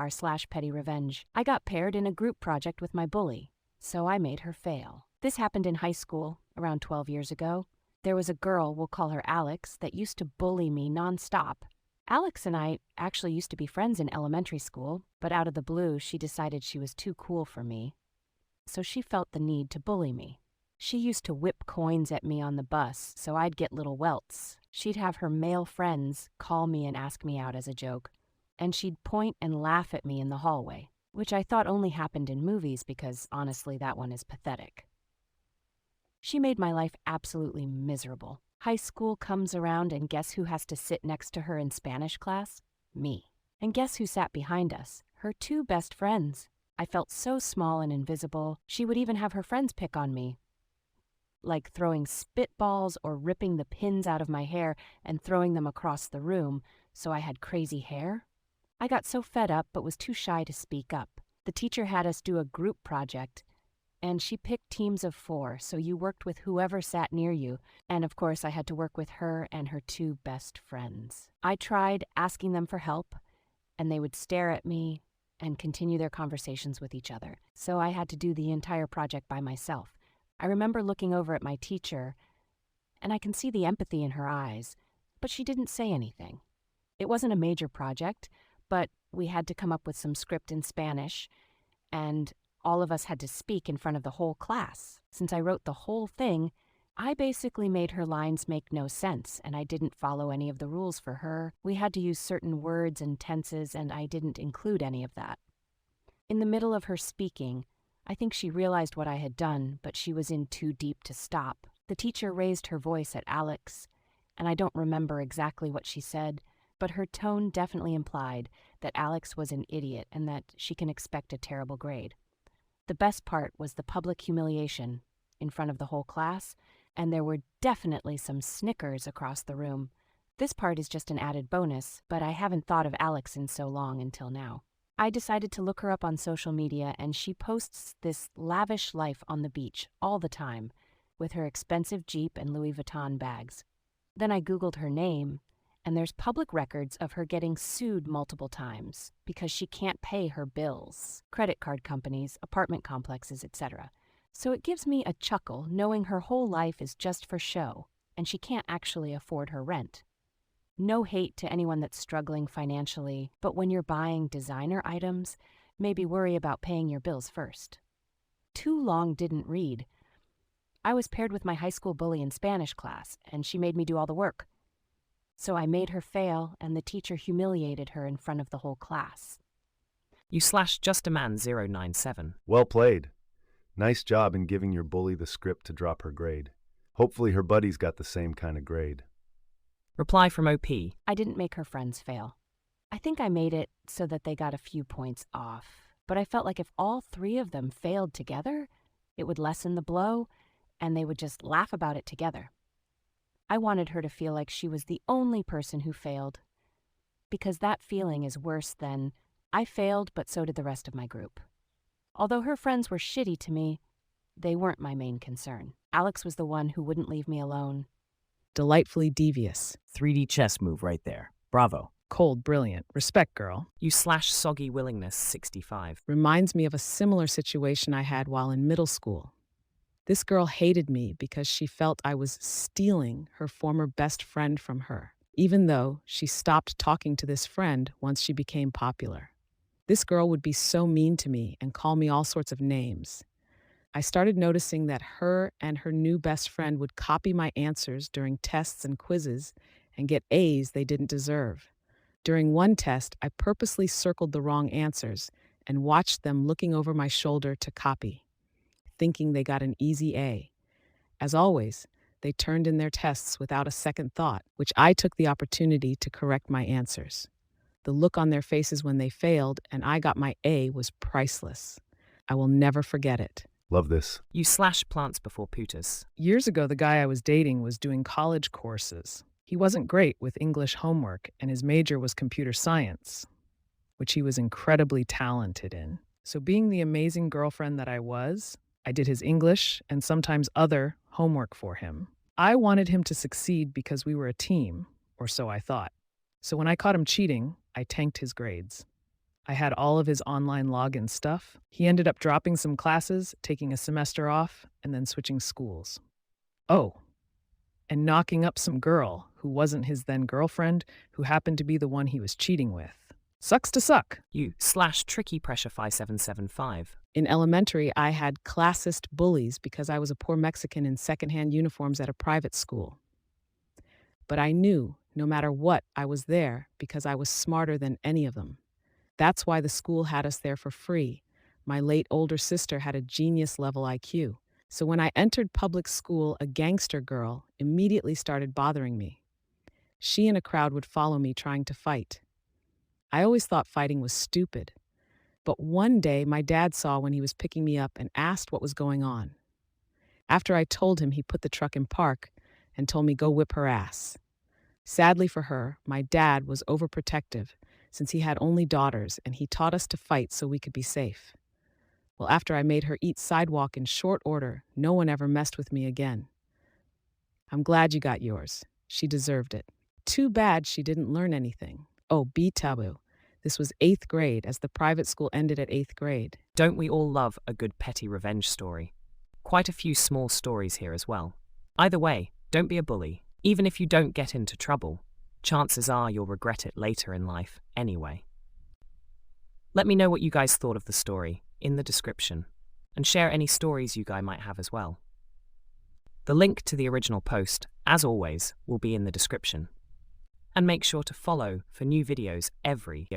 r/pettyrevenge. I got paired in a group project with my bully, so I made her fail. This happened in high school, around 12 years ago. There was a girl, we'll call her Alex, that used to bully me nonstop. Alex and I actually used to be friends in elementary school, but out of the blue, she decided she was too cool for me, so she felt the need to bully me. She used to whip coins at me on the bus, so I'd get little welts. She'd have her male friends call me and ask me out as a joke, and she'd point and laugh at me in the hallway, which I thought only happened in movies because, honestly, that one is pathetic. She made my life absolutely miserable. High school comes around, and guess who has to sit next to her in Spanish class? Me. And guess who sat behind us? Her two best friends. I felt so small and invisible. She would even have her friends pick on me, like throwing spitballs or ripping the pins out of my hair and throwing them across the room so I had crazy hair. I got so fed up but was too shy to speak up. The teacher had us do a group project, and she picked teams of 4, so you worked with whoever sat near you, and of course I had to work with her and her two best friends. I tried asking them for help, and they would stare at me and continue their conversations with each other, so I had to do the entire project by myself. I remember looking over at my teacher, and I can see the empathy in her eyes, but she didn't say anything. It wasn't a major project, but we had to come up with some script in Spanish, and all of us had to speak in front of the whole class. Since I wrote the whole thing, I basically made her lines make no sense, and I didn't follow any of the rules for her. We had to use certain words and tenses, and I didn't include any of that. In the middle of her speaking, I think she realized what I had done, but she was in too deep to stop. The teacher raised her voice at Alex, and I don't remember exactly what she said, but her tone definitely implied that Alex was an idiot and that she can expect a terrible grade. The best part was the public humiliation in front of the whole class, and there were definitely some snickers across the room. This part is just an added bonus, but I haven't thought of Alex in so long until now. I decided to look her up on social media, and she posts this lavish life on the beach all the time with her expensive Jeep and Louis Vuitton bags. Then I Googled her name, and there's public records of her getting sued multiple times because she can't pay her bills, credit card companies, apartment complexes, etc. So it gives me a chuckle knowing her whole life is just for show, and she can't actually afford her rent. No hate to anyone that's struggling financially, but when you're buying designer items, maybe worry about paying your bills first. Too long didn't read. I was paired with my high school bully in Spanish class, and she made me do all the work. So I made her fail, and the teacher humiliated her in front of the whole class. You/JustAman097. Well played. Nice job in giving your bully the script to drop her grade. Hopefully her buddies got the same kind of grade. Reply from OP. I didn't make her friends fail. I think I made it so that they got a few points off, but I felt like if all 3 of them failed together, it would lessen the blow, and they would just laugh about it together. I wanted her to feel like she was the only person who failed, because that feeling is worse than, I failed, but so did the rest of my group. Although her friends were shitty to me, they weren't my main concern. Alex was the one who wouldn't leave me alone. Delightfully devious. 3D chess move right there. Bravo. Cold, brilliant. Respect, girl. You/SoggyWillingness65. Reminds me of a similar situation I had while in middle school. This girl hated me because she felt I was stealing her former best friend from her, even though she stopped talking to this friend once she became popular. This girl would be so mean to me and call me all sorts of names. I started noticing that her and her new best friend would copy my answers during tests and quizzes and get A's they didn't deserve. During one test, I purposely circled the wrong answers and watched them looking over my shoulder to copy, thinking they got an easy A. As always, they turned in their tests without a second thought, which I took the opportunity to correct my answers. The look on their faces when they failed and I got my A was priceless. I will never forget it. Love this. You/PlantsBeforePutas. Years ago, the guy I was dating was doing college courses. He wasn't great with English homework, and his major was computer science, which he was incredibly talented in. So being the amazing girlfriend that I was, I did his English and sometimes other homework for him. I wanted him to succeed because we were a team, or so I thought. So when I caught him cheating, I tanked his grades. I had all of his online login stuff. He ended up dropping some classes, taking a semester off, and then switching schools. Oh, and knocking up some girl who wasn't his then girlfriend, who happened to be the one he was cheating with. Sucks to suck. You/tricky pressure 5775. In elementary, I had classist bullies because I was a poor Mexican in secondhand uniforms at a private school. But I knew, no matter what, I was there because I was smarter than any of them. That's why the school had us there for free. My late older sister had a genius-level IQ. So when I entered public school, a gangster girl immediately started bothering me. She and a crowd would follow me trying to fight. I always thought fighting was stupid. But one day, my dad saw when he was picking me up and asked what was going on. After I told him, he put the truck in park and told me go whip her ass. Sadly for her, my dad was overprotective since he had only daughters, and he taught us to fight so we could be safe. Well, after I made her eat sidewalk in short order, no one ever messed with me again. I'm glad you got yours. She deserved it. Too bad she didn't learn anything. Oh, be taboo. This was 8th grade, as the private school ended at 8th grade. Don't we all love a good petty revenge story? Quite a few small stories here as well. Either way, don't be a bully. Even if you don't get into trouble, chances are you'll regret it later in life anyway. Let me know what you guys thought of the story in the description, and share any stories you guys might have as well. The link to the original post, as always, will be in the description. And make sure to follow for new videos every